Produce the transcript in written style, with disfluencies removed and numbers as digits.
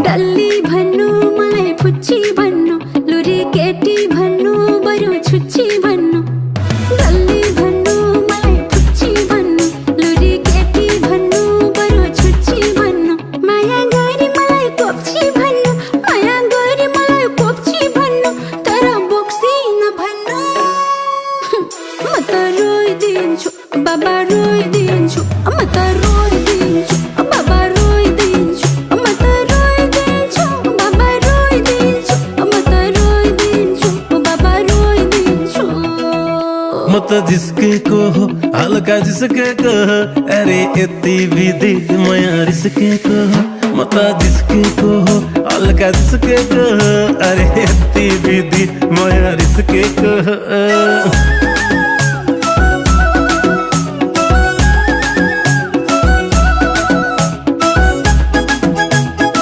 डल्ली भन्नु मलाई फुच्ची भन्नु लुरी केटी भन्नु बरु छुच्ची भन्नु डल्ली भन्नु मलाई फुच्ची भन्नु लुरी केटी भन्नु बरु छुच्ची भन्नु माया गरी मलाई कोप्ची भन्नु माया गरी मलाई कोप्ची भन्नु तर बोक्सी नभन्नु म त रोइदिन्छु बाबा रोइदिन्छु म त रोइदिन्छु बाबा रोइदिन्छु म त रोइदिन्छु बाबा रोइदिन्छु म त रोइदिन्छु बाबा रोइदिन्छु म त जिस्केको हो हल्का जिस्केको हो अरे यति विधि माया रिस्केको हो म त जिस्केको हो हल्का जिस्केको हो अरे यति विधि माया रिस्केको हो